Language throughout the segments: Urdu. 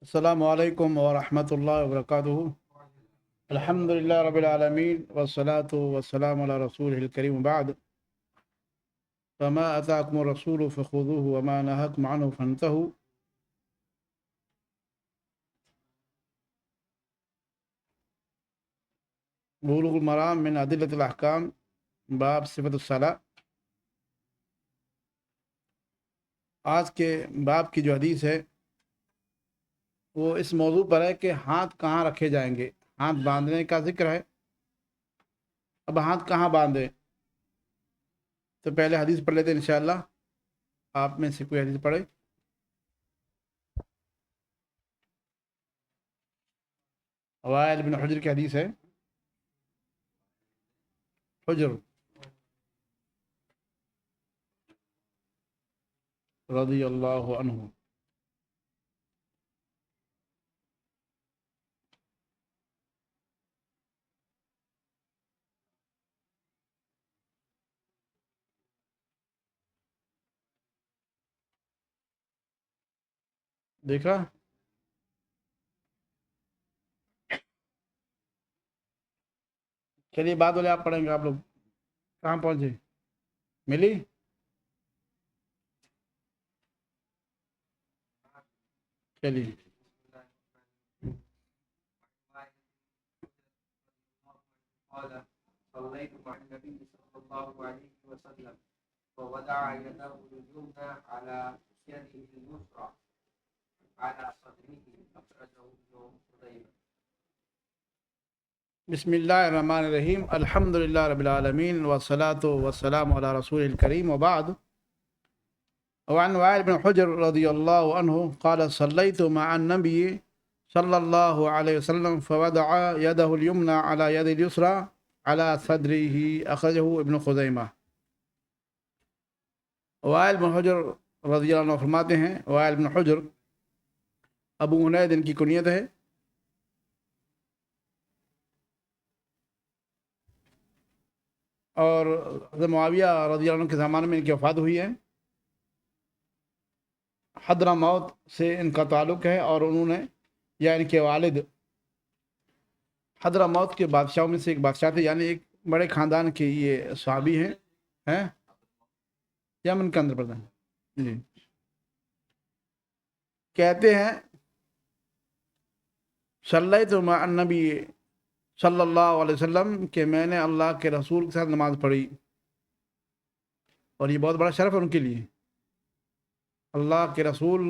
السلام علیکم ورحمۃ اللہ وبرکاتہ۔ الحمد للہ رب العالمین والصلاة والسلام علی رسول الکریم بعد فما اتاکم الرسول فخذوه وما نهاکم عنه فانتهوا۔ بلوغ المرام من ادلۃ الاحکام، باب صفت الصلاۃ۔ آج کے باب کی جو حدیث ہے وہ اس موضوع پر ہے کہ ہاتھ کہاں رکھے جائیں گے۔ ہاتھ باندھنے کا ذکر ہے۔ اب ہاتھ کہاں باندھیں؟ تو پہلے حدیث پڑھ لیتے ہیں انشاءاللہ۔ آپ میں سے کوئی حدیث پڑھے؟ وائل بن حجر کی حدیث ہے۔ حجر رضی اللہ عنہ۔ دیکھا؟ چلیے بعد والے آپ پڑھیں گے۔ آپ لوگ کہاں پہنچے؟ ملی؟ چلیے۔ قال صليت مع النبي صلى الله عليه وسلم ووضع يده اليمنى على يده اليسرى على صدره أخرجه ابن خزيمة۔ بسم اللہ الرحمن الرحیم۔ الحمد للہ رب العالمین والصلاة والسلام علی رسول الکریم وبعد۔ وعن وائل بن حجر رضی اللہ عنہ قال صلیت مع النبی صلی اللہ علیہ وسلم فوضع یدہ الیمنى على ید الیسرى على صدره اخرجہ ابن خزیمہ۔ وائل بن حجر رضی اللہ عنہ فرماتے ہیں، وائل بن حجر ابو عنید ان کی کنیت ہے، اور حضرت معاویہ رضی اللہ عنہ کے زمانے میں ان کی وفات ہوئی ہے۔ حضرموت سے ان کا تعلق ہے، اور انہوں نے یا ان کے والد حضرموت کے بادشاہوں میں سے ایک بادشاہ تھے، یعنی ایک بڑے خاندان کے یہ صحابی ہیں یمن کے اندر پڑتا ہے۔ جی کہتے ہیں صلیت مع النبی صلی اللہ علیہ وسلم کہ میں نے اللہ کے رسول کے ساتھ نماز پڑھی، اور یہ بہت بڑا شرف ہے ان کے لیے۔ اللہ کے رسول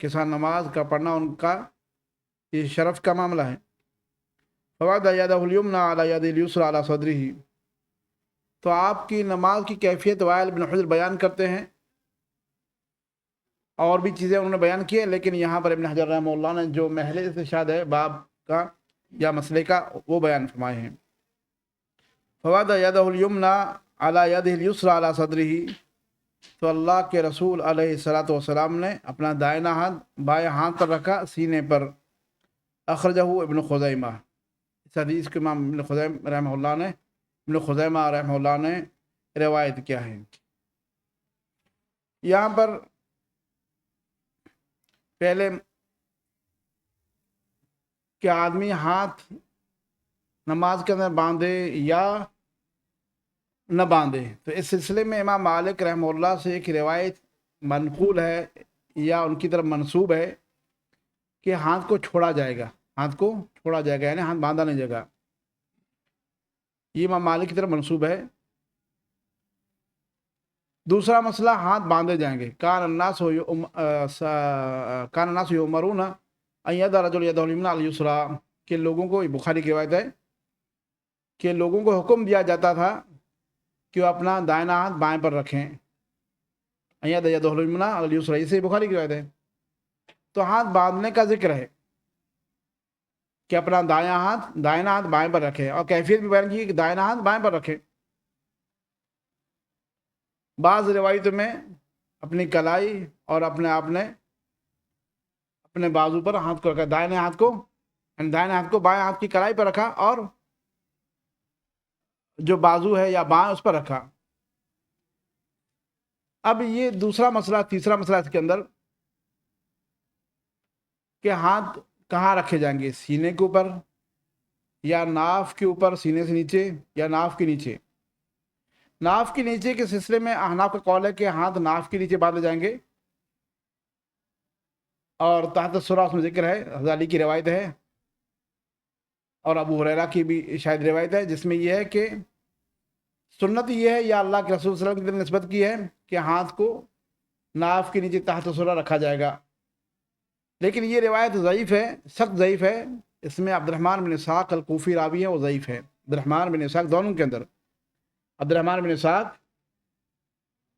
کے ساتھ نماز کا پڑھنا ان کا یہ شرف کا معاملہ ہے۔ فوضع یدہ الیمنى علی ید الیسرى علی صدرہ، تو آپ کی نماز کی کیفیت وائل بن حجر بیان کرتے ہیں، اور بھی چیزیں انہوں نے بیان کی ہیں، لیکن یہاں پر ابن حجر رحمہ اللہ نے جو محل استشہاد ہے باب کا یا مسئلے کا وہ بیان فرمائے ہیں۔ فوضع یدہ الیمنى علی ید الیسرى علی صدرہ، تو اللہ کے رسول علیہ الصلوۃ والسلام نے اپنا دائنا ہاتھ بائیں ہاتھ پر رکھا سینے پر۔ اخرجہ ابن خزیمہ، اس حدیث کے امام ابن خزیمہ رحمہ اللہ نے روایت کیا ہے۔ یہاں پر پہلے کہ آدمی ہاتھ نماز کے اندر باندھے یا نہ باندھے، تو اس سلسلے میں امام مالک رحمہ اللہ سے ایک روایت منقول ہے یا ان کی طرف منسوب ہے کہ ہاتھ کو چھوڑا جائے گا، ہاتھ کو چھوڑا جائے گا، یعنی ہاتھ باندھا نہیں جائے گا۔ یہ امام مالک کی طرف منسوب ہے۔ دوسرا مسئلہ ہاتھ باندھے جائیں گے۔ کان الناس یؤمرون ان یضع الرجل یدہ الیمنى علی الیسرى، کہ لوگوں کو، بخاری کی روایت ہے کہ لوگوں کو حکم دیا جاتا تھا کہ وہ اپنا دائنا ہاتھ بائیں پر رکھیں۔ ان یضع یدہ الیمنى علی الیسرى، اسے بخاری کی روایت ہے۔ تو ہاتھ باندھنے کا ذکر ہے کہ اپنا دائنا ہاتھ بائیں پر رکھے، اور کیفیت بھی بیان کی کہ دائنا ہاتھ بائیں پر رکھے۔ بعض روایتوں میں اپنی کلائی اور اپنے بازو پر ہاتھ کو رکھا، دائیں ہاتھ کو بائیں ہاتھ کی کلائی پر رکھا، اور جو بازو ہے یا بائیں اس پر رکھا۔ اب یہ دوسرا مسئلہ، تیسرا مسئلہ اس کے اندر کہ ہاتھ کہاں رکھے جائیں گے، سینے کے اوپر یا ناف کے اوپر، سینے سے نیچے یا ناف کے نیچے. ناف کے نیچے کے سلسلے میں احناف کا قول ہے کہ ہاتھ ناف کے نیچے باندھے جائیں گے، اور تحت السرہ اس میں ذکر ہے، حضرت علی کی روایت ہے اور ابو ہریرہ کی بھی شاید روایت ہے، جس میں یہ ہے کہ سنت یہ ہے یا اللہ کے رسول صلی اللہ علیہ وسلم کی نسبت کی ہے کہ ہاتھ کو ناف کے نیچے تحت السرہ رکھا جائے گا. لیکن یہ روایت ضعیف ہے، سخت ضعیف ہے. اس میں عبد الرحمن بن اسحاق الکوفی راوی ہے، وہ ضعیف ہے. عبد الرحمن بن اسحاق دونوں کے اندر، عبد الرحمن بن اسحاق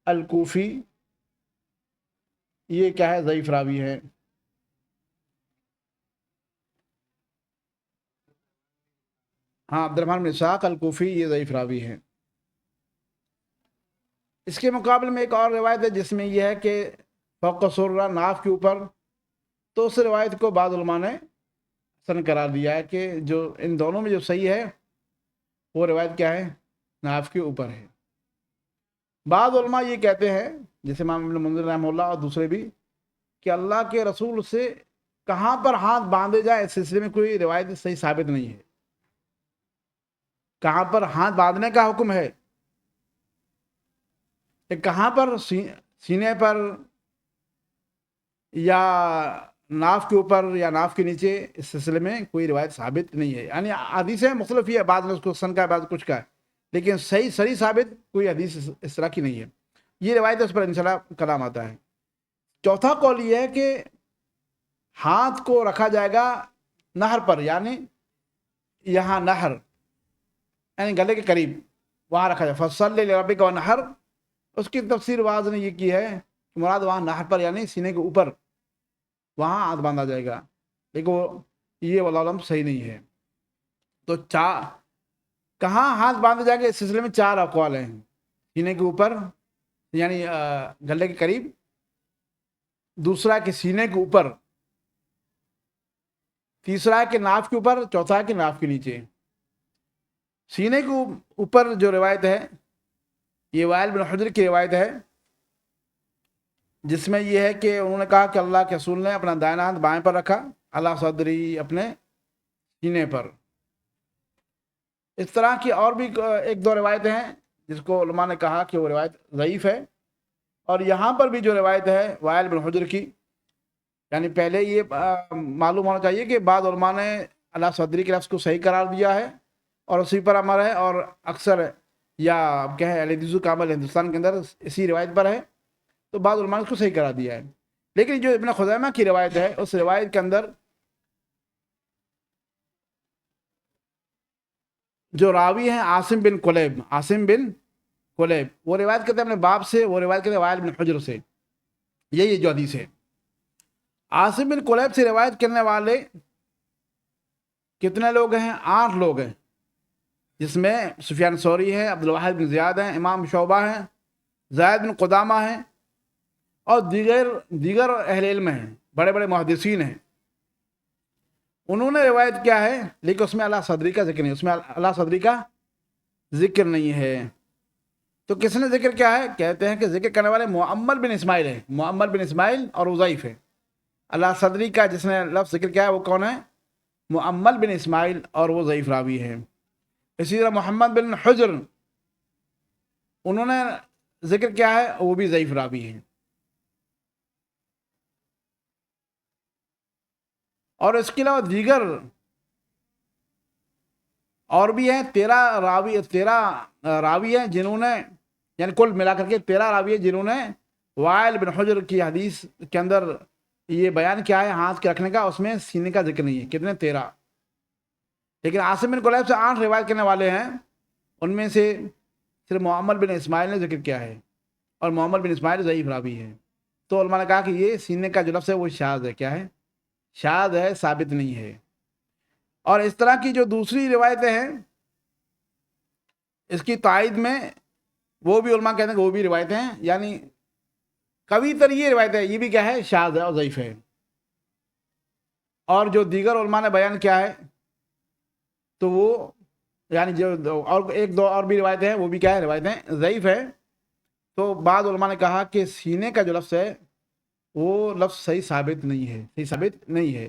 الکوفی یہ کیا ہے، ضعیف راوی ہے. ہاں، عبد الرحمن بن اسحاق الکوفی یہ ضعیف راوی ہے. اس کے مقابلے میں ایک اور روایت ہے جس میں یہ ہے کہ فوق سرہ، ناف کے اوپر. تو اس روایت کو بعض علماء نے حسن قرار دیا ہے کہ جو ان دونوں میں جو صحیح ہے وہ روایت کیا ہے، ناف کے اوپر ہے. بعض علماء یہ کہتے ہیں جیسے امام ابن منذر رحمہ اللہ اور دوسرے بھی کہ اللہ کے رسول سے کہاں پر ہاتھ باندھے جائے اس سلسلے میں کوئی روایت صحیح ثابت نہیں ہے. کہاں پر ہاتھ باندھنے کا حکم ہے، کہ کہاں پر، سینے پر یا ناف کے اوپر یا ناف کے نیچے، اس سلسلے میں کوئی روایت ثابت نہیں ہے. یعنی حدیثیں مختلف ہی ہے، بعض نے اس کو حسن کا، بعض کچھ کا ہے، لیکن صحیح ثابت کوئی حدیث اس طرح کی نہیں ہے. یہ روایت اس پر انشاءاللہ کلام آتا ہے. چوتھا قول یہ ہے کہ ہاتھ کو رکھا جائے گا نہر پر، یعنی یہاں نہر یعنی گلے کے قریب، وہاں رکھا جائے. فصلی لربک وانحر، اس کی تفسیر بعض نے یہ کی ہے کہ مراد وہاں نہر پر یعنی سینے کے اوپر، وہاں ہاتھ باندھا جائے گا. لیکن یہ واللہ اعلم صحیح نہیں ہے. تو کہاں ہاتھ باندھے جائیں گے اس سلسلے میں 4 اقوال ہیں. سینے کے اوپر یعنی گلے کے قریب، دوسرا کہ سینے کے اوپر، تیسرا ہے کہ ناف کے اوپر، چوتھا ہے کہ ناف کے نیچے. سینے کے اوپر جو روایت ہے یہ وائل بن حجر کی روایت ہے، جس میں یہ ہے کہ انہوں نے کہا کہ اللہ کے رسول نے اپنا دائنا ہاتھ بائیں پر رکھا، اللہ صدری اپنے سینے پر. اس طرح کی اور بھی 1-2 روایتیں ہیں جس کو علماء نے کہا کہ وہ روایت ضعیف ہے. اور یہاں پر بھی جو روایت ہے وائل بن حجر کی، یعنی پہلے یہ معلوم ہونا چاہیے کہ بعض علماء نے اللہ صدری کے لفظ کو صحیح قرار دیا ہے اور اسی پر عمل ہے، اور اکثر یا کیا ہے اہل حدیث کامل ہندوستان کے اندر اسی روایت پر ہے، تو بعض علماء نے اس کو صحیح قرار دیا ہے. لیکن جو ابن خزیمہ کی روایت ہے اس روایت کے اندر جو راوی ہیں عاصم بن قلیب، وہ روایت کرتے ہیں اپنے باپ سے، وہ روایت کرتے ہیں وائل بن حجر سے. یہی جو حدیث ہے، عاصم بن قلیب سے روایت کرنے والے کتنے لوگ ہیں؟ 8 لوگ ہیں، جس میں سفیان ثوری ہے، عبد الواحد بن زیاد ہیں، امام شعبہ ہیں، زید بن قدامہ ہیں، اور دیگر اہل علم ہیں، بڑے بڑے محدثین ہیں. انہوں نے روایت کیا ہے، لیکن اس میں اللہ صدری کا ذکر نہیں، اس میں اللہ صدری کا ذکر نہیں ہے. تو کس نے ذکر کیا ہے؟ کہتے ہیں کہ ذکر کرنے والے معمر بن اسماعیل ہیں، معمر بن اسماعیل، اور وہ ضعیف ہے. اللہ صدری کا جس نے لفظ ذکر کیا ہے وہ کون ہے؟ معمر بن اسماعیل، اور وہ ضعیف راوی ہے. اسی طرح محمد بن حجر انہوں نے ذکر کیا ہے، وہ بھی ضعیف راوی ہے. اور اس کے علاوہ دیگر اور بھی ہیں، 13 راوی ہیں جنہوں نے، یعنی کل ملا کر کے 13 راوی ہیں جنہوں نے وائل بن حجر کی حدیث کے اندر یہ بیان کیا ہے ہاتھ کے رکھنے کا، اس میں سینے کا ذکر نہیں ہے. کتنے؟ 13. لیکن عاصم بن قلیب سے 8 روایت کرنے والے ہیں، ان میں سے صرف محمد بن اسماعیل نے ذکر کیا ہے، اور محمد بن اسماعیل ضعیف راوی ہے. تو علماء نے کہا کہ یہ سینے کا جو لفظ ہے وہ شاذ ہے. کیا ہے؟ شاذ ہے، ثابت نہیں ہے. اور اس طرح کی جو دوسری روایتیں ہیں اس کی تائید میں وہ بھی علماء کہتے ہیں کہ وہ بھی روایتیں ہیں، یعنی قوی تر یہ روایت ہے، یہ بھی کیا ہے؟ شاذ ہے اور ضعیف ہے. اور جو دیگر علماء نے بیان کیا ہے تو وہ یعنی جو اور 1-2 اور بھی روایتیں ہیں وہ بھی کیا ہے؟ روایتیں ضعیف ہے. تو بعض علماء نے کہا کہ سینے کا جو لفظ ہے وہ لفظ صحیح ثابت نہیں ہے.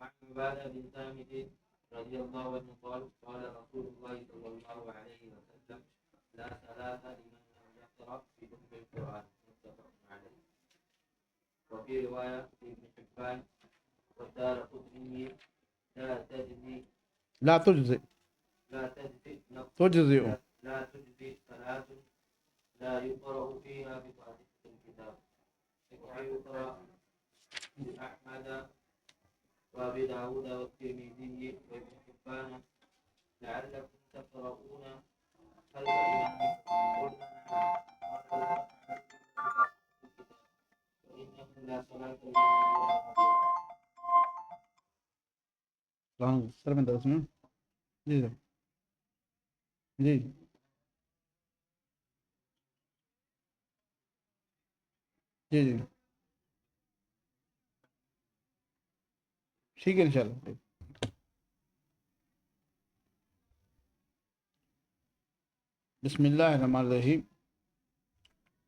عن عبادة بن ثابت رضي الله عنه قال قال رسول الله صلى الله عليه وسلم لا صلاة لمن لم يقرأ بأم القرآن متفق عليه. وفي رواية ابن حبان والدارقطني لا تجزي لا تجزئ لا تجزي تجزئ لا تجزي صلاة لا يقرأ فيها بفاتحة الكتاب. ويقرأ لأحمد وأبي داود والترمذي وابن حبان لعلكم تقرؤون خلف إمامكم قلنا نعم قال لا فإنه لا صلاة لمن سر میں درس میں جی سر جی جی جی ٹھیک ہے انشاءاللہ. بسم اللہ الرحمن الرحیم.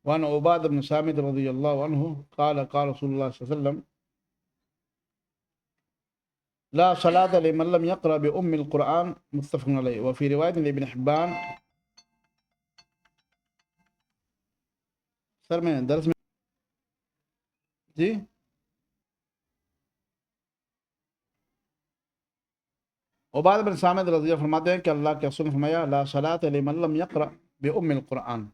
وعن عبادہ بن صامت رضی اللہ عنہ قال قال رسول اللہ صلی اللہ علیہ وسلم لا صلاة لمن لم يقرأ بأم القرآن متفق علیہ. وفي روایت لابن حبان. سر میں درس میں جی عبادہ بن صامت رضی اللہ عنہ فرماتے ہیں کہ اللہ کے رسول نے فرمایا لا صلاة لمن لم يقرأ بأم القرآن،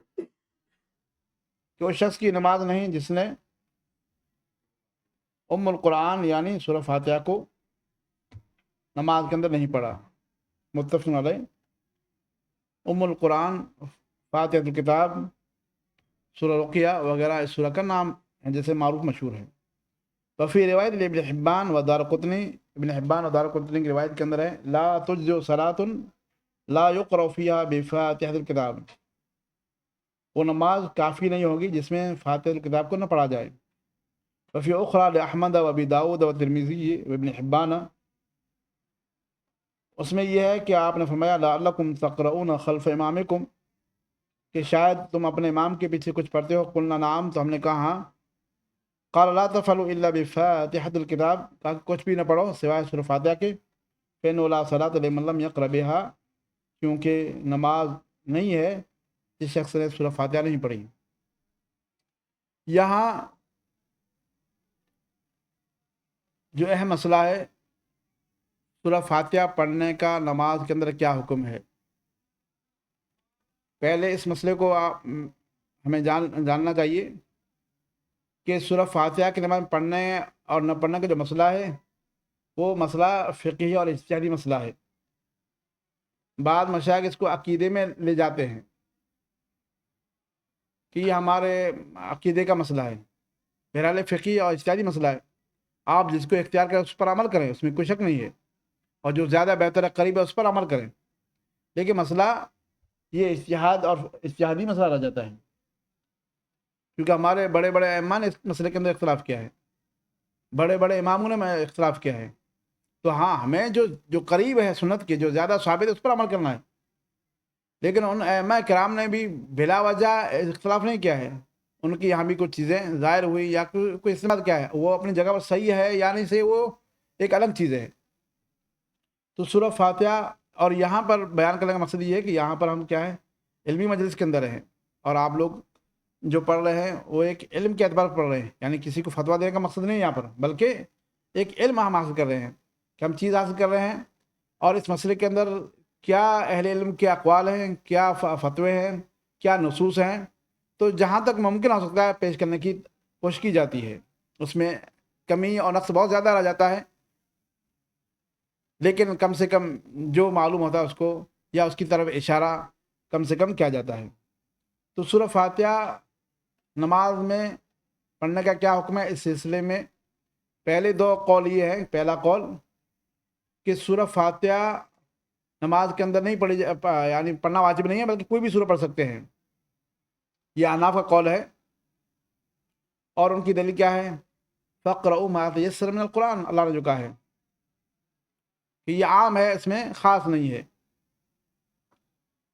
کہ وہ شخص کی نماز نہیں جس نے ام القرآن یعنی سورہ فاتحہ کو نماز کے اندر نہیں پڑھا. متفق علیہ. ام القرآن فاتحۃ الکتاب، سورہ رقیہ وغیرہ اس سورہ کا نام ہے جیسے معروف مشہور ہے. وفی روایت ابن حبان و دارقطنی، ابن حبان و دارقطنی کی روایت کے اندر ہے لا تجزئ صلاۃ لا یقرأ فیہا بفاتحۃ الکتاب، وہ نماز کافی نہیں ہوگی جس میں فاتحۃ الکتاب کو نہ پڑھا جائے. وفی اخری لأحمد و ابی داؤد و ترمذی و ابن حبان، اس میں یہ ہے کہ آپ نے فرمایا لعلکم تقرؤون خلف امامکم، کہ شاید تم اپنے امام کے پیچھے کچھ پڑھتے ہو. قلنا نعم، تو ہم نے کہا ہاں. قال لا تفعلوا الا بفاتحۃ الکتاب، کہا کہ کچھ بھی نہ پڑھو سوائے سورہ فاتحہ کے. فإنه لا صلاة لمن لم يقرأ بها، کیونکہ نماز نہیں ہے جس شخص نے سورہ فاتحہ نہیں پڑھی. یہاں جو اہم مسئلہ ہے سورہ فاتحہ پڑھنے کا نماز کے اندر کیا حکم ہے. پہلے اس مسئلے کو ہمیں جاننا چاہیے کہ سورہ فاتحہ کی نماز پڑھنے اور نہ پڑھنے کا جو مسئلہ ہے وہ مسئلہ فقہی اور اجتہادی مسئلہ ہے. بعض مشائخ اس کو عقیدے میں لے جاتے ہیں کہ یہ ہمارے عقیدے کا مسئلہ ہے. بہرحال فقہی اور اجتہادی مسئلہ ہے، آپ جس کو اختیار کریں اس پر عمل کریں، اس میں کوئی شک نہیں ہے، اور جو زیادہ بہتر ہے قریب ہے اس پر عمل کریں. لیکن مسئلہ یہ اجتہاد اور اجتہادی مسئلہ رہ جاتا ہے، کیونکہ ہمارے بڑے بڑے ائمہ نے اس مسئلے کے اندر اختلاف کیا ہے، بڑے بڑے اماموں نے اختلاف کیا ہے. تو ہاں ہمیں جو قریب ہے سنت کے، جو زیادہ ثابت ہے اس پر عمل کرنا ہے. لیکن ان ائمہ کرام نے بھی بلا وجہ اختلاف نہیں کیا ہے. ان کی یہاں بھی کچھ چیزیں ظاہر ہوئی یا کوئی استعمال کیا ہے، وہ اپنی جگہ پر صحیح ہے یا نہیں صحیح، وہ ایک الگ چیز ہے. تو سورہ فاتحہ، اور یہاں پر بیان کرنے کا مقصد یہ ہے کہ یہاں پر ہم کیا ہے علمی مجلس کے اندر ہیں، اور آپ لوگ جو پڑھ رہے ہیں وہ ایک علم کے اعتبار پر پڑھ رہے ہیں، یعنی کسی کو فتویٰ دینے کا مقصد نہیں ہے یہاں پر، بلکہ ایک علم ہم حاصل کر رہے ہیں کہ ہم چیز حاصل کر رہے ہیں، اور اس مسئلے کے اندر کیا اہل علم کے اقوال ہیں، کیا فتوے ہیں، کیا نصوص ہیں. تو جہاں تک ممکن ہو سکتا ہے پیش کرنے کی کوشش کی جاتی ہے. اس میں کمی اور نقص بہت زیادہ رہ جاتا ہے، لیکن کم سے کم جو معلوم ہوتا ہے اس کو، یا اس کی طرف اشارہ کم سے کم کیا جاتا ہے. تو سورہ فاتحہ نماز میں پڑھنے کا کیا حکم ہے، اس سلسلے میں پہلے دو قول یہ ہیں. پہلا قول کہ سورہ فاتحہ نماز کے اندر نہیں پڑھی، یعنی پڑھنا واجب نہیں ہے، بلکہ کوئی بھی سورہ پڑھ سکتے ہیں. یہ احناف کا قول ہے، اور ان کی دلیل کیا ہے، فَاقْرَؤُوا مَا تَيَسَّرَ مِنَ الْقُرْآنِ، اللہ نے جو کہا ہے کہ یہ عام ہے، اس میں خاص نہیں ہے.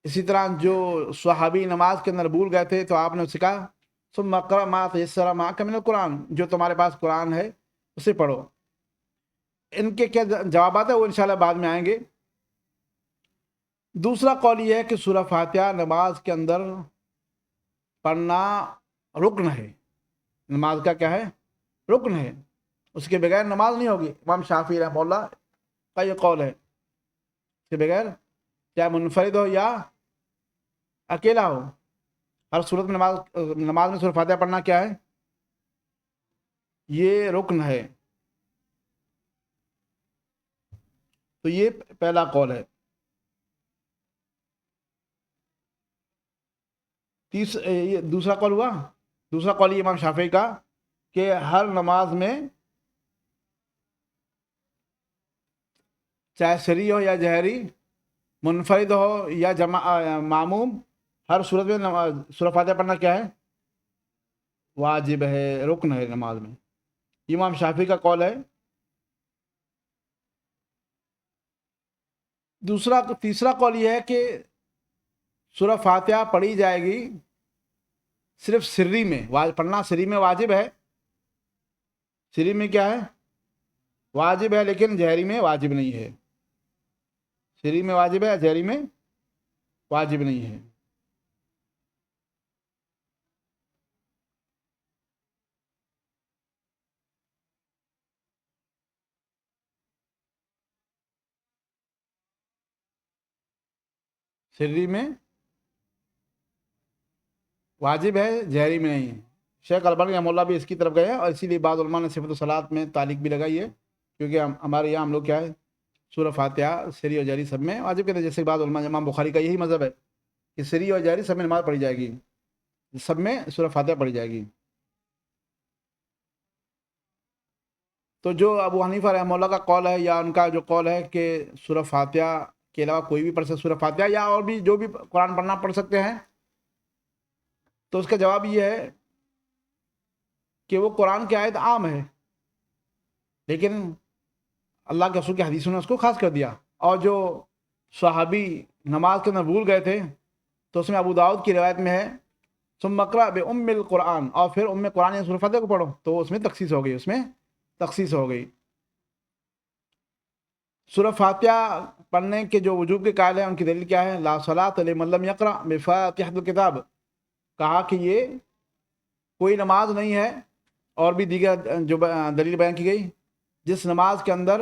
اسی طرح جو صحابی نماز کے اندر بھول گئے تھے تو آپ نے اسے کہا ثُمَّ اقْرَأْ مَا تَيَسَّرَ مَعَكَ مِنَ الْقُرْآنِ، جو تمہارے پاس قرآن ہے اسے پڑھو. ان کے کیا جوابات ہیں وہ انشاءاللہ بعد میں آئیں گے. دوسرا قول یہ ہے کہ سورہ فاتحہ نماز کے اندر پڑھنا رکن ہے. نماز کا کیا ہے، رکن ہے، اس کے بغیر نماز نہیں ہوگی. امام شافعی رحمہ اللہ کا یہ قول ہے، اس کے بغیر چاہے منفرد ہو یا اکیلا ہو، ہر صورت میں نماز میں سورہ فاتحہ پڑھنا کیا ہے، یہ رکن ہے. تو یہ پہلا قول ہے۔ یہ دوسرا قول ہوا، دوسرا قول یہ امام شافعی کا کہ ہر نماز میں چاہے سری ہو یا جہری، منفرد ہو یا معموم، ہر صورت میں سورہ فاتحہ پڑھنا کیا ہے؟ واجب ہے، رکن ہے نماز میں۔ یہ امام شافعی کا قول ہے۔ تیسرا قول یہ ہے کہ سورہ فاتحہ پڑھی جائے گی صرف سری میں، پڑھنا سری میں واجب ہے، سری میں کیا ہے؟ واجب ہے، لیکن جہری میں واجب نہیں ہے۔ سری میں واجب ہے، جہری میں واجب نہیں ہے۔ سری میں واجب ہے، جہری میں نہیں ہے۔ شیخ البانی رحمہ اللہ بھی اس کی طرف گئے ہیں، اور اسی لیے بعض علماء نے صفت الصلاۃ میں تعلیق بھی لگائی ہے، کیونکہ ہمارے یہاں ہم لوگ کیا ہے، سورہ فاتحہ سری اور جہری سب میں واجب کہتے ہیں۔ جیسے بعض علماء، امام بخاری کا یہی مذہب ہے کہ سری اور جہری سب میں نماز پڑھی جائے گی، سب میں سورہ فاتحہ پڑھی جائے گی۔ تو جو ابو حنیفہ رحمہ اللہ کا قول ہے، یا ان کا جو قول ہے کہ سورہ فاتحہ کے علاوہ کوئی بھی پڑھ سکتے سورہ فاتحہ، یا اور بھی جو بھی قرآن پڑھنا پڑھ سکتے ہیں، تو اس کا جواب یہ ہے کہ وہ قرآن کی آیت عام ہے، لیکن اللہ کے رسول کی حدیثوں نے اس کو خاص کر دیا۔ اور جو صحابی نماز کے اندر بھول گئے تھے، تو اس میں ابو داؤد کی روایت میں ہے ثم اقرأ بأم القرآن، اور پھر ام قرآن یا سورہ فاتحہ کو پڑھو، تو اس میں تخصیص ہو گئی، اس میں تخصیص ہو گئی۔ سورہ فاتحہ پڑھنے کے جو وجوب کے قائل ہیں، ان کی دلیل کیا ہے؟ لا صلاۃ لمن لم یقرأ بفاتحۃ الکتاب، کہا کہ یہ کوئی نماز نہیں ہے، اور بھی دیگر جو دلیل بیان کی گئی، جس نماز کے اندر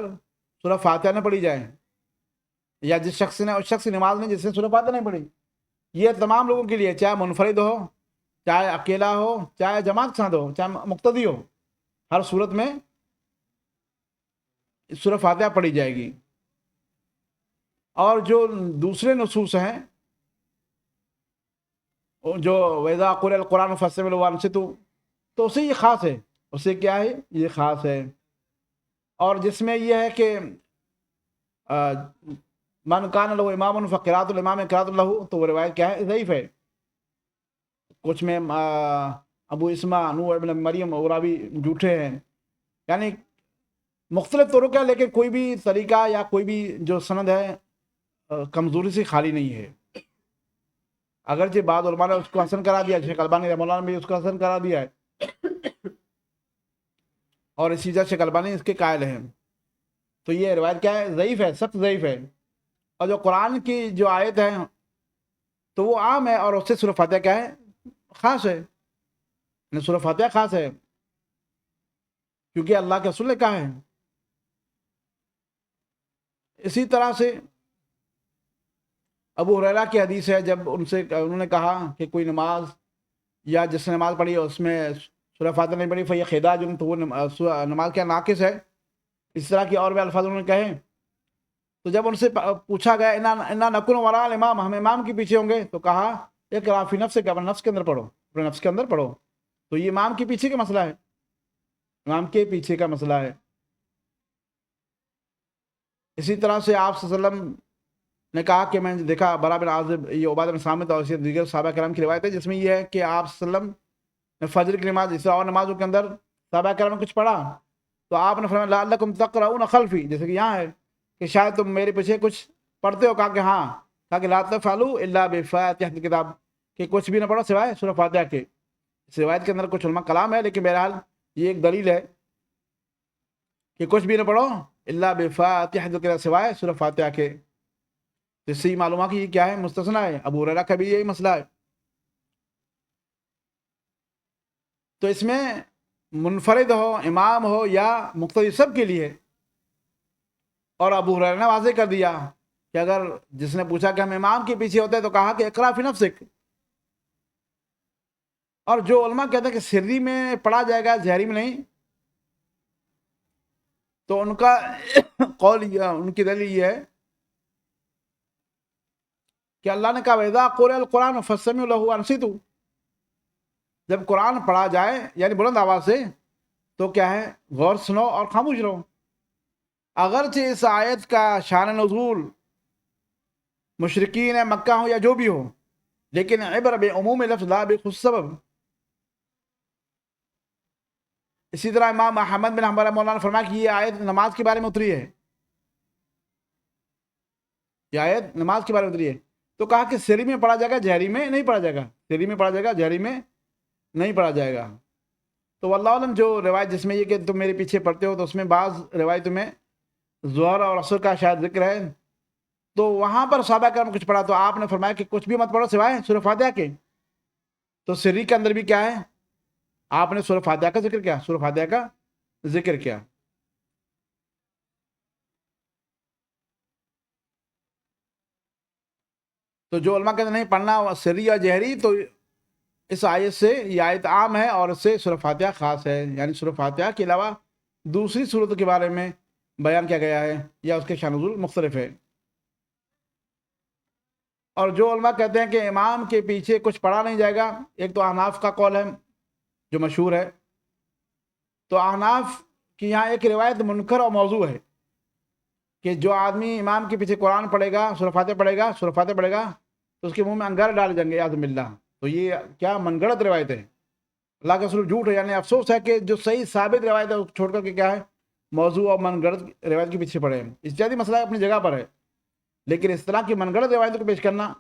سورہ فاتحہ نہ پڑھی جائے، یا جس شخص کی نماز نہیں جس نے سورہ فاتحہ نہیں پڑھی۔ یہ تمام لوگوں کے لیے، چاہے منفرد ہو، چاہے اکیلا ہو، چاہے جماعت کے ساتھ ہو، چاہے مقتدی ہو، ہر صورت میں سورہ فاتحہ پڑھی جائے گی۔ اور جو دوسرے نصوص ہیں، جو وَإِذَا قُرِئَ الْقُرْآنُ فَاسْتَمِعُوا لَهُ وَأَنصِتُوا، تو اسے یہ خاص ہے، اسے کیا ہے؟ یہ خاص ہے۔ اور جس میں یہ ہے کہ من کان لہ امام فقراۃ الامام قراۃ لہ، تو وہ روایت کیا ہے؟ ضعیف ہے۔ کچھ میں ابو اسما نوح ابن مریم اور راوی جھوٹے ہیں، یعنی مختلف طرق ہے، لیکن کوئی بھی طریقہ یا کوئی بھی جو سند ہے کمزوری سے خالی نہیں ہے۔ اگرچہ بعض علماء نے اس کو حسن کرا دیا، شیخ البانی رحمہ اللہ نے بھی اس کو حسن کرا دیا ہے، اور اسی وجہ شیخ البانی اس کے قائل ہیں۔ تو یہ روایت کیا ہے؟ ضعیف ہے، سخت ضعیف ہے۔ اور جو قرآن کی جو آیت ہے تو وہ عام ہے، اور اس سے سورہ فاتحہ کیا ہے؟ خاص ہے، سورہ فاتحہ خاص ہے، کیونکہ اللہ کے رسول نے کہا ہے۔ اسی طرح سے ابو ہریرہ کی حدیث ہے، جب انہوں نے کہا کہ کوئی نماز یا جس نے نماز پڑھی اس میں سورہ فاتحہ نہیں پڑھی فیہ خداج، تو وہ نماز کیا ناقص ہے۔ اس طرح کے اور بھی الفاظ انہوں نے کہے۔ تو جب ان سے پوچھا گیا انا نکون وراء الامام، ہم امام کے پیچھے ہوں گے، تو کہا اقرأ فی نفسک، اپنے نفس کے اندر پڑھو، اپنے نفس کے اندر پڑھو۔ تو یہ امام کے پیچھے کا مسئلہ ہے، امام کے پیچھے کا مسئلہ ہے۔ اسی طرح سے آپ صلی اللہ علیہ وسلم نے کہا کہ میں نے دیکھا برا بن عازب، یہ عبادہ بن صامت اور اسی دیگر صحابہ کرام کی روایت ہے، جس میں یہ ہے کہ آپ صلی اللہ علیہ وسلم نے فجر کی نماز، اس طرح اور نمازوں کے اندر صحابہ کرام نے کچھ پڑھا، تو آپ نے فرمایا لعلکم تقرؤون خلفی، جیسے کہ یہاں ہے کہ شاید تم میرے پیچھے کچھ پڑھتے ہو۔ کہا کہ ہاں، کہا کہ لا تفعلوا الا بفاتحۃ الکتاب، کہ کچھ بھی نہ پڑھو سوائے سورہ فاتحہ کے۔ اس روایت کے اندر کچھ علماء کلام ہے، لیکن بہرحال یہ ایک دلیل ہے کہ کچھ بھی نہ پڑھو الا بفاتحۃ الکتاب، سوائے سورہ فاتحہ کے۔ اس سے معلوم کہ یہ کیا ہے؟ مستثنیٰ ہے۔ ابو ہریرہ کا بھی یہی مسئلہ ہے۔ تو اس میں منفرد ہو، امام ہو یا مقتدی، سب کے لیے۔ اور ابو ہریرہ نے واضح کر دیا کہ اگر جس نے پوچھا کہ ہم امام کے پیچھے ہوتے ہیں، تو کہا کہ اقرأ فی نفسک۔ اور جو علماء کہتے ہیں کہ سری میں پڑھا جائے گا، جہری میں نہیں، تو ان کا قول ان کی دلیل یہ ہے کہ اللہ نے کہا وَإِذَا قُرِئَ الْقُرْآنُ فَاسْتَمِعُوا لَهُ وَأَنصِتُوا، جب قرآن پڑھا جائے یعنی بلند آواز سے تو کیا ہے، غور سنو اور خاموش رہو۔ اگرچہ اس آیت کا شان نزول مشرکین مکہ ہو یا جو بھی ہو، لیکن عبر بعموم لفظ لا بخصوص سبب۔ اسی طرح امام احمد بن حنبل مولانا نے فرمایا کہ یہ آیت نماز کے بارے میں اتری ہے، یہ آیت نماز کے بارے میں اتری ہے۔ تو کہا کہ سری میں پڑھا جائے گا، جہری میں نہیں پڑھا جائے گا، سری میں پڑھا جائے گا، جہری میں نہیں پڑھا جائے گا۔ تو واللہ علم جو روایت جس میں یہ کہ تم میرے پیچھے پڑھتے ہو، تو اس میں بعض روایتوں میں ظہر اور عصر کا شاید ذکر ہے، تو وہاں پر صحابہ کرام کچھ پڑھا تو آپ نے فرمایا کہ کچھ بھی مت پڑھو سوائے سورہ فاتحہ کے۔ تو سری کے اندر بھی کیا ہے، آپ نے سورہ فاتحہ کا ذکر کیا، سورہ فاتحہ کا ذکر کیا۔ تو جو علماء کہتے ہیں نہیں پڑھنا سری یا جہری، تو اس آیت سے یہ آیت عام ہے اور اس سے سورہ فاتحہ خاص ہے، یعنی سورہ فاتحہ کے علاوہ دوسری صورتوں کے بارے میں بیان کیا گیا ہے یا اس کے شان نزول مختلف ہے۔ اور جو علماء کہتے ہیں کہ امام کے پیچھے کچھ پڑھا نہیں جائے گا، ایک تو احناف کا قول ہے جو مشہور ہے، تو احناف کی یہاں ایک روایت منکر اور موضوع ہے کہ جو آدمی امام کے پیچھے قرآن پڑھے گا، سورہ فاتحہ پڑھے گا، سورہ فاتحہ پڑھے گا تو اس کے منہ میں انگارے ڈالے جائیں گے اعوذ باللہ۔ تو یہ کیا من گڑت روایت ہے، اللہ کا رسول جھوٹ ہے، یعنی افسوس ہے کہ جو صحیح ثابت روایت ہے اس چھوڑ کر کے کیا ہے، موضوع اور من گڑت روایت کے پیچھے پڑے ہیں۔ اجتہادی مسئلہ اپنی جگہ پر ہے، لیکن اس طرح کی من گڑت روایتوں کو پیش کرنا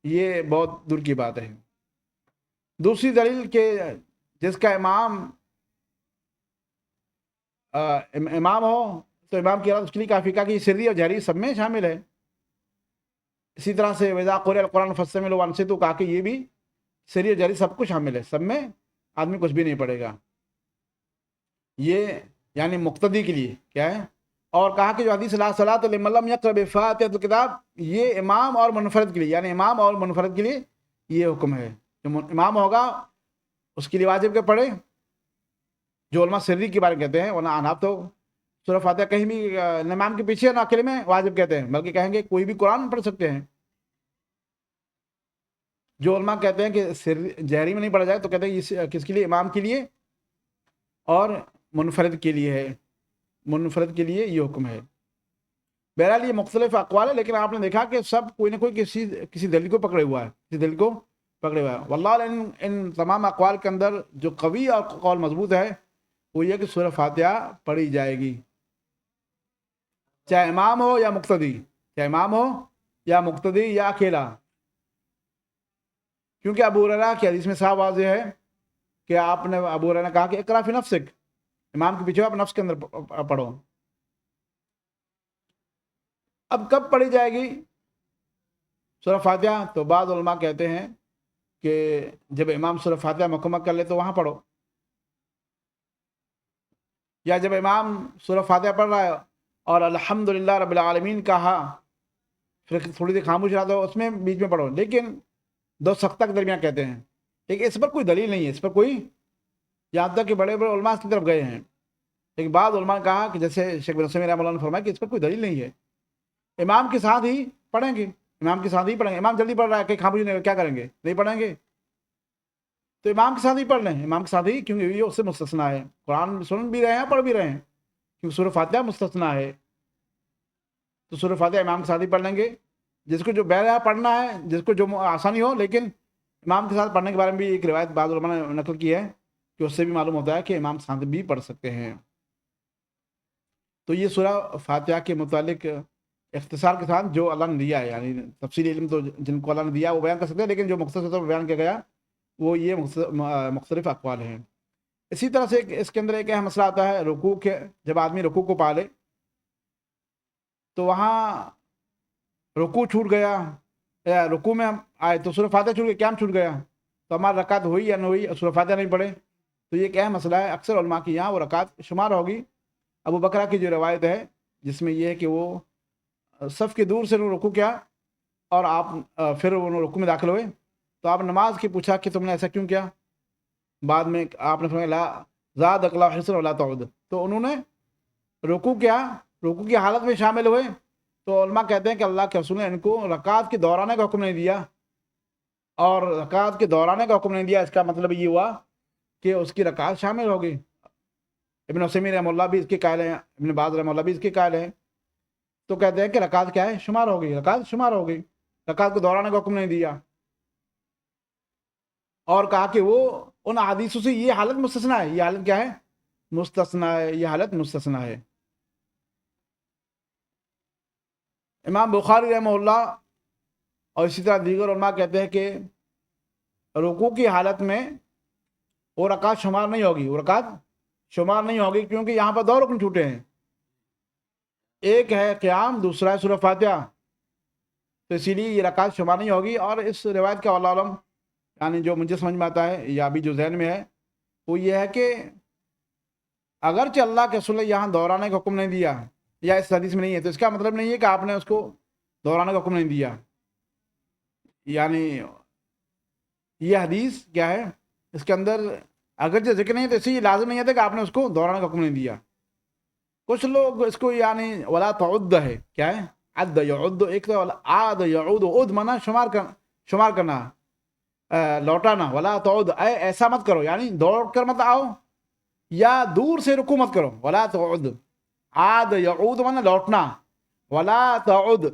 یہ بہت دور کی بات ہے۔ دوسری دلیل کہ جس کا امام ہو تو امام کی رات اس کے لیے کافی کا کہ سری اور جہری سب میں شامل ہے۔ اسی طرح سے وَإِذَا قُرِئَ الْقُرْآنُ فَاسْتَمِعُوا لَهُ وَأَنصِتُوا کہا کہ یہ بھی سری اور جہری سب کو شامل ہے، سب میں آدمی کچھ بھی نہیں پڑھے گا، یہ یعنی مقتدی کے لیے کیا ہے۔ اور کہا کہ جو حدیث لا صلاۃ لمن لم یقرأ بفاتحۃ الکتاب، یہ امام اور منفرد کے لیے، یعنی امام اور منفرد کے لیے یہ حکم ہے۔ جو امام ہوگا اس کے لیے واجب کہ پڑھے، جو علماء سری کے بارے میں کہتے ہیں، ورنہ احناف تو سورہ فاتحہ کہیں بھی نہ امام کے پیچھے نہ اکیلے میں واجب کہتے ہیں، بلکہ کہیں گے کوئی بھی قرآن پڑھ سکتے ہیں۔ جو علماء کہتے ہیں کہ جہری میں نہیں پڑھا جائے تو کہتے ہیں یہ کس کے لیے، امام کے لیے اور منفرد کے لیے ہے، منفرد کے لیے یہ حکم ہے۔ بہرحال یہ مختلف اقوال ہے، لیکن آپ نے دیکھا کہ سب کوئی نہ کوئی کسی دلیل کو پکڑے ہوا ہے، کسی دلیل کو پکڑے ہوا ہے۔ واللہ ان تمام اقوال کے اندر جو قوی اور قول مضبوط ہے وہ یہ کہ سورہ فاتحہ پڑھی جائے گی، چاہے امام ہو یا مقتدی، چاہے امام ہو یا مقتدی یا اکیلا، کیونکہ ابو ہریرہ کی حدیث میں صاف واضح ہے کہ آپ نے ابو ہریرہ نے کہا کہ اقرا فی نفسک، امام کے پیچھے آپ نفس کے اندر پڑھو۔ اب کب پڑھی جائے گی سورہ فاتحہ؟ تو بعض علماء کہتے ہیں کہ جب امام سورہ فاتحہ مکمل کر لے تو وہاں پڑھو، یا جب امام سورہ فاتحہ پڑھ رہا ہے اور الحمدللہ رب العالمین کہا پھر تھوڑی دیر خاموش رہا تو اس میں بیچ میں پڑھو، لیکن دو سختہ کے درمیان کہتے ہیں، لیکن اس پر کوئی دلیل نہیں ہے، اس پر کوئی، یہاں تک کہ بڑے بڑے علماء اس کی طرف گئے ہیں، لیکن بعض علماء نے کہا کہ جیسے شیخ بن عثیمین رحمہ اللہ نے فرمایا کہ اس پر کوئی دلیل نہیں ہے، امام کے ساتھ ہی پڑھیں گے، امام کے ساتھ ہی پڑھیں گے۔ امام جلدی پڑھ رہا ہے کہ خاموش نہیں، کیا کریں گے، نہیں پڑھیں گے تو امام کے ساتھ ہی پڑھ لیں، امام کے ساتھ ہی، کیونکہ یہ اس سے مستثنا ہے، قرآن سن بھی رہے ہیں پڑھ بھی رہے ہیں، کیونکہ سورہ فاتحہ مستثنا ہے، تو سورہ فاتحہ امام کے ساتھ ہی پڑھ لیں گے۔ جس کو جو بہرحال پڑھنا ہے، جس کو جو آسانی ہو، لیکن امام کے ساتھ پڑھنے کے بارے میں بھی ایک روایت بعض علماء نے نقل کی ہے کہ اس سے بھی معلوم ہوتا ہے کہ امام کے ساتھ بھی پڑھ سکتے ہیں۔ تو یہ سورہ فاتحہ کے متعلق اختصار کے ساتھ جو اللہ نے دیا ہے، یعنی تفصیلی علم تو جن کو اللہ نے دیا وہ بیان کر سکتے ہیں، لیکن جو مختصر طور پر بیان کیا گیا وہ یہ مختلف اقوال ہیں۔ اسی طرح سے اس کے اندر ایک اہم مسئلہ آتا ہے رکوع کے، جب آدمی رکوع کو پا لے تو وہاں رکوع چھوٹ گیا، یا رکوع میں ہم آئے تو سورہ فاتحہ چھوٹ گیا، قیام چھوٹ گیا، تو ہماری رکعت ہوئی یا نہ ہوئی، سورہ فاتحہ نہیں پڑھے، تو یہ ایک اہم مسئلہ ہے۔ اکثر علماء کی یہاں وہ رکعت شمار ہوگی۔ ابو بکرہ کی جو روایت ہے جس میں یہ ہے کہ وہ صف کے دور سے رکوع کیا اور آپ پھر وہ رکوع میں داخل ہوئے، تو آپ نماز کی پوچھا کہ تم نے ایسا کیوں کیا، بعد میں آپ نے فرمایا لا زادک اللہ حسن ولا تعود، تو انہوں نے رکوع کیا رکوع کی حالت میں شامل ہوئے تو علماء کہتے ہیں کہ اللہ کے رسول نے ان کو رکعت کے دہرانے کا حکم نہیں دیا، اور رکعت کے دہرانے کا حکم نہیں دیا، اس کا مطلب یہ ہوا کہ اس کی رکعت شامل ہوگی۔ ابن عثیمین رحمہ اللہ بھی اس کے قائل ہیں، ابن باز رحمہ اللہ بھی اس کے قائل ہیں، تو کہتے ہیں کہ رکعت کیا ہے؟ شمار ہوگی، رکعت شمار ہوگی، رکعت کو دہرانے کا حکم نہیں دیا، اور کہا کہ وہ ان حدیثوں سے یہ حالت مستثنا ہے۔ یہ حالت کیا ہے؟ مستثنا ہے، یہ حالت مستثنا ہے۔ امام بخاری رحمہ اللہ اور اسی طرح دیگر علماء کہتے ہیں کہ رکوع کی حالت میں وہ رکعت شمار نہیں ہوگی، وہ رکعت شمار نہیں ہوگی، کیونکہ یہاں پر دو رکن چھوٹے ہیں، ایک ہے قیام، دوسرا ہے سورہ فاتحہ، تو اسی لیے یہ رکعت شمار نہیں ہوگی۔ اور اس روایت کا واللہ علم یعنی جو مجھے سمجھ میں آتا ہے یا ابھی جو ذہن میں ہے وہ یہ ہے کہ اگرچہ اللہ کے رسول نے یہاں دہرانے کا حکم نہیں دیا یا اس حدیث میں نہیں ہے، تو اس کا مطلب نہیں ہے کہ آپ نے اس کو دہرانے کا حکم نہیں دیا، یعنی یہ حدیث کیا ہے، اس کے اندر اگرچہ ذکر نہیں ہے تو اسی لازم نہیں ہے کہ آپ نے اس کو دہرانے کا حکم نہیں دیا۔ کچھ لوگ اس کو یعنی ولا تعد ہے، کیا ہے؟ عد یعد، ایک تو عاد یعود، عد منا شمار کرنا، لوٹانا، ولا تعد ایسا مت کرو، یعنی دوڑ کر مت آؤ یا دور سے رکوع مت کرو، ولا تعد، عاد یعود منا لوٹنا، ولا تعد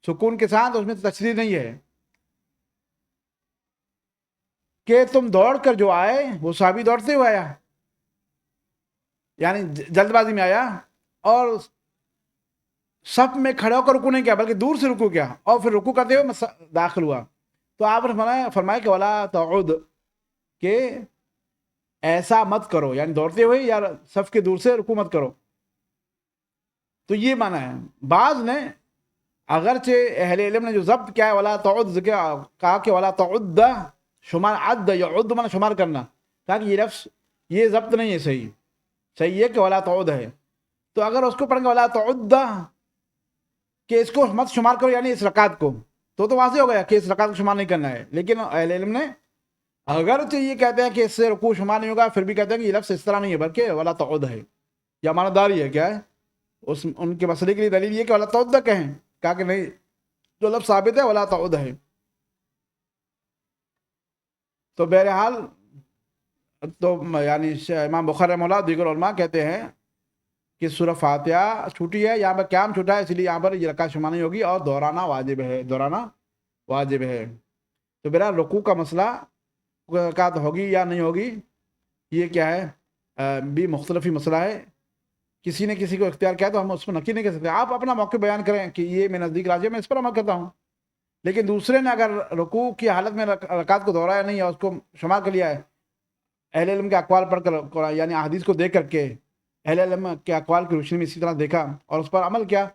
سکون کے ساتھ، اس میں تشریح نہیں ہے کہ تم دوڑ کر جو آئے وہ صحابی دوڑتے ہوئے آیا، یعنی جلد بازی میں آیا اور صف میں کھڑے ہو کر رکوع نہیں کیا بلکہ دور سے رکوع کیا اور پھر رکوع کرتے ہوئے داخل ہوا۔ تو آپ نے فرمایا کہ ولا تعود، کہ ایسا مت کرو، یعنی دوڑتے ہوئے یا صف کے دور سے رکوع مت کرو۔ تو یہ معنی ہے۔ بعض نے اگرچہ اہل علم نے جو ضبط کیا ہے ولا تعد، کہا کہ ولا تعد شمار، عد یعد من شمار کرنا، کہا کہ یہ لفظ یہ ضبط نہیں ہے، صحیح ہے کہ ولا تعد ہے۔ تو اگر اس کو پڑھیں گے ولا تعد کہ اس کو مت شمار کرو یعنی اس رکعت کو، تو واضح ہو گیا کہ اس رکعت کو شمار نہیں کرنا ہے۔ لیکن اہل علم نے اگرچہ یہ کہتے ہیں کہ اس سے رکوع شمار نہیں ہوگا، پھر بھی کہتے ہیں کہ یہ لفظ اس طرح نہیں ہے بلکہ ولا تعد ہے، یا معنی داری ہے، کیا ہے ان کے مسئلے کے لیے دلیل یہ کہ ولا تعد کہیں، کہا کہ نہیں، جو لفظ ثابت ہے ولا تعد ہے۔ تو بہرحال تو یعنی امام بخاری رحمہ اللہ دیگر علماء کہتے ہیں کہ سورہ فاتحہ چھوٹی ہے، یہاں پر قیام چھوٹا ہے، اس لیے یہاں پر یہ رکعت شمار نہیں ہوگی اور دہرانا واجب ہے، دہرانا واجب ہے۔ تو بہرحال رکوع کا مسئلہ رکعت ہوگی یا نہیں ہوگی یہ کیا ہے بھی مختلف ہی مسئلہ ہے، کسی نے کسی کو اختیار کیا تو ہم اس پر نقی نہیں کر سکتے۔ آپ اپنا موقع بیان کریں کہ یہ میں نزدیک راجع میں اس پر عمل کرتا ہوں، لیکن دوسرے نے اگر رکوع کی حالت میں رکعت کو دہرایا نہیں ہے، اس کو شمار کر لیا ہے، اہل علم کے اقوال پڑھ کر یعنی احادیث کو دیکھ کر کے اہل علم کے اقوال کی روشنی میں اسی طرح دیکھا اور اس پر عمل کیا،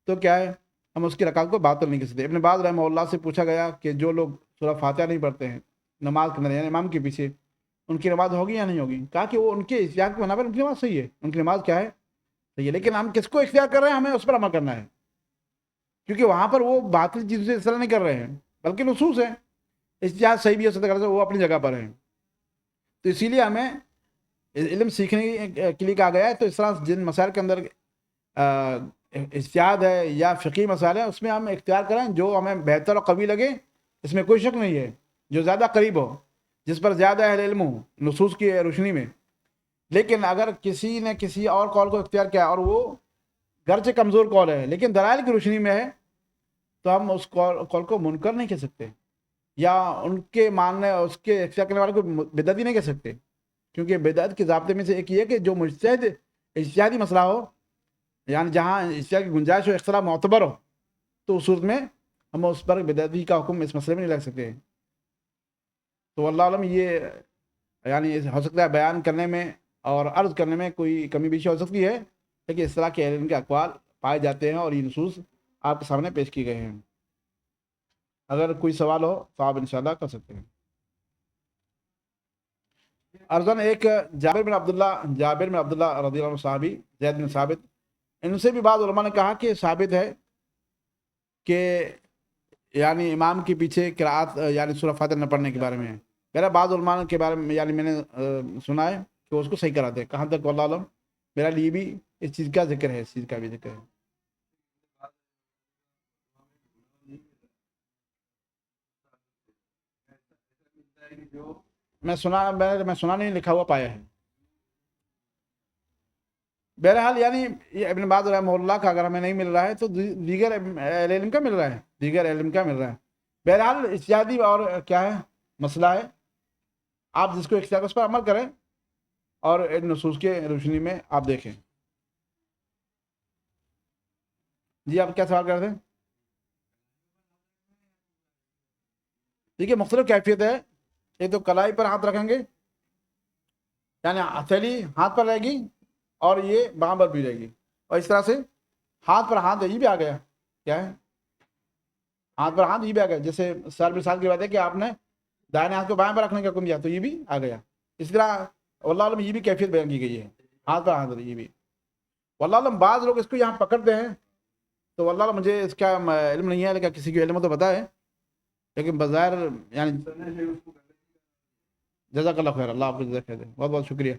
تو کیا ہے ہم اس کی رکعت کو باطل نہیں کر سکتے۔ ابن باز رحمہ اللہ سے پوچھا گیا کہ جو لوگ سورہ فاتحہ نہیں پڑھتے ہیں نماز کے اندر یعنی امام کے پیچھے، ان کی نماز ہوگی یا نہیں ہوگی؟ کہا کہ وہ ان کے اختیار کے بنا پر ان کی نماز صحیح ہے، ان کی نماز کیا ہے؟ صحیح ہے، لیکن ہم کس کو اختیار کر رہے ہیں؟ ہمیں اس پر عمل کرنا ہے، کیونکہ وہاں پر وہ باطل چیزوں سے اصلاح نہیں کر رہے ہیں بلکہ نصوص ہے، اجتہاد صحیح بھی ہو سکتا ہے، وہ اپنی جگہ پر ہیں۔ تو اسی لیے ہمیں علم سیکھنے کے لیے کہا گیا ہے۔ تو اس طرح جن مسائل کے اندر اجتہاد ہے یا فقہی مسائل ہیں، اس میں ہم اختیار کریں جو ہمیں بہتر اور قوی لگے، اس میں کوئی شک نہیں ہے، جو زیادہ قریب ہو، جس پر زیادہ اہل علم ہو نصوص کی روشنی میں۔ لیکن اگر کسی نے کسی اور قول کو اختیار کیا اور وہ گرچہ کمزور قول ہے لیکن دلائل کی روشنی میں ہے، تو ہم اس قول کو منکر نہیں کہہ سکتے یا ان کے ماننے اس کے اختیار کرنے والے کو بدعتی نہیں کہہ سکتے، کیونکہ بدعت کے ضابطے میں سے ایک یہ کہ جو مجتہد اجتہادی مسئلہ ہو، یعنی جہاں اجتہاد کی گنجائش ہو، اختلاف معتبر ہو، تو اس صورت میں ہم اس پر بدعتی کا حکم اس مسئلے میں نہیں لگ سکتے۔ تو اللہ علم یہ یعنی ہو سکتا ہے بیان کرنے میں اور عرض کرنے میں کوئی کمی بیشی ہو سکتی ہے، لیکن اس طرح کے علم کے اقوال پائے جاتے ہیں اور یہ نصوص آپ کے سامنے پیش کی گئے ہیں۔ اگر کوئی سوال ہو تو آپ انشاءاللہ کر سکتے ہیں۔ ارزن ایک جابر بن عبداللہ رضی اللہ عنہ صحابی زید بن ثابت، ان سے بھی بعض علماء نے کہا کہ ثابت ہے کہ یعنی امام کے پیچھے قرأت یعنی سورہ فاتحہ نہ پڑھنے کے بارے میں ہے۔ میرا بعض علماء کے بارے میں یعنی میں نے سنا ہے کہ اس کو صحیح کراتے ہیں، کہاں تک واللہ علم میرا لیے بھی اس چیز کا ذکر ہے، اس چیز کا بھی ذکر ہے۔ میں سنا نہیں، لکھا ہوا پایا ہے۔ بہرحال یعنی یہ ابن باز رحمہ اللہ کا اگر ہمیں نہیں مل رہا ہے تو دیگر اہل علم کا مل رہا ہے، دیگر علم کا مل رہا ہے۔ بہرحال اجتہادی اور کیا ہے مسئلہ ہے، آپ جس کو اختیار اس پر عمل کریں اور ان نصوص کے روشنی میں آپ دیکھیں۔ جی آپ کیا سوال کرتے ہیں؟ دیکھیے مختلف کیفیت ہے، یہ تو کلائی پر ہاتھ رکھیں گے یعنی ہتھیلی ہاتھ پر رہے گی اور یہ باں پر بھی رہے گی، اور اس طرح سے ہاتھ پر ہاتھ یہ بھی آ گیا، کیا ہے ہاتھ پر ہاتھ یہ بھی آ گیا، جیسے سر مثال کی بات ہے کہ آپ نے دائیں ہاتھ کو بائیں پر رکھنے کا حکم دیا تو یہ بھی آ گیا۔ اس طرح واللہ علم یہ بھی کیفیت بیان کی گئی ہے، ہاتھ پر ہاتھ یہ بھی۔ واللہ علم بعض لوگ اس کو یہاں پکڑتے ہیں تو واللہ علم مجھے اس کا علم نہیں ہے، لیکن کسی کو علم تو پتہ ہے، لیکن بظاہر یعنی جزاک اللہ خیر، اللہ آپ کو جزاک خیر دے، بہت بہت شکریہ۔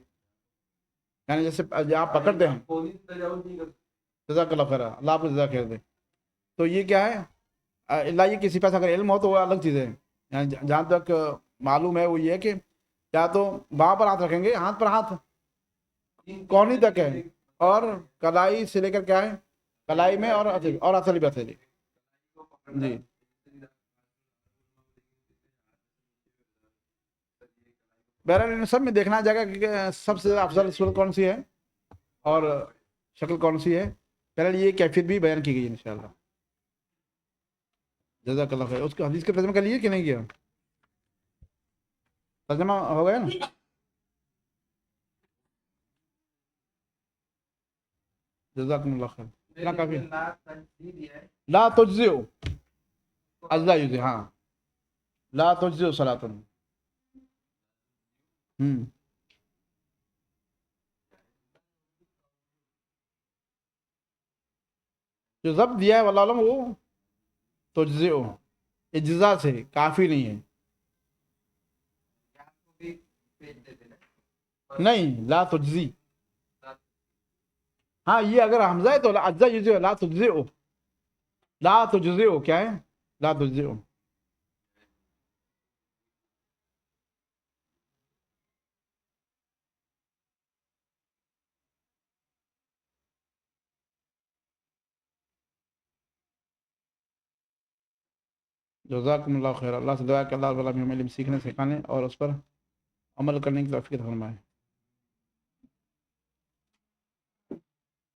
یعنی جیسے آپ پکڑتے ہیں، جزاک اللہ خیر، اللہ آپ کو جزاک خیر دے، تو یہ کیا ہے اللہ یہ کسی پاس اگر علم ہو تو وہ الگ چیز ہے، یعنی جہاں تک معلوم ہے وہ یہ ہے کہ یا تو باں پر ہاتھ رکھیں گے، ہاتھ پر ہاتھ کونی تک ہے، اور کلائی سے لے کر کیا ہے کلائی میں اور ہتھیلی پہ ہتھیلی۔ جی بہرحال ان سب میں دیکھنا جائے گا کہ سب سے افضل صورت کون سی ہے اور شکل کون سی ہے، بہرحال یہ کیفیت بھی بیان کی گئی ہے انشاءاللہ۔ جزاک اللہ خیر۔ اس کو حدیث کا ترجمہ کر لیے کہ نہیں کیا؟ ترجمہ ہو گیا نا؟ جزاکم اللہ خیر، اتنا کافی لا تجزئ اجزا یجزئ، ہاں لا تجزئ صلاۃ۔ جو ضبط دیا ہے واللہ علم وہ تجزئ اجزا سے کافی نہیں ہے، نہیں لا تجزی، ہاں یہ اگر حمزہ ہے تو اجزا یجزئ، لا تجزئ، لا تجزئ کیا ہے لا تجزئ۔ جزاکم اللہ خیر، اللہ سے دعا ہے کہ اللہ تعالیٰ ہمیں علم سیکھنے سکھانے اور اس پر عمل کرنے کی توفیق فرمائے۔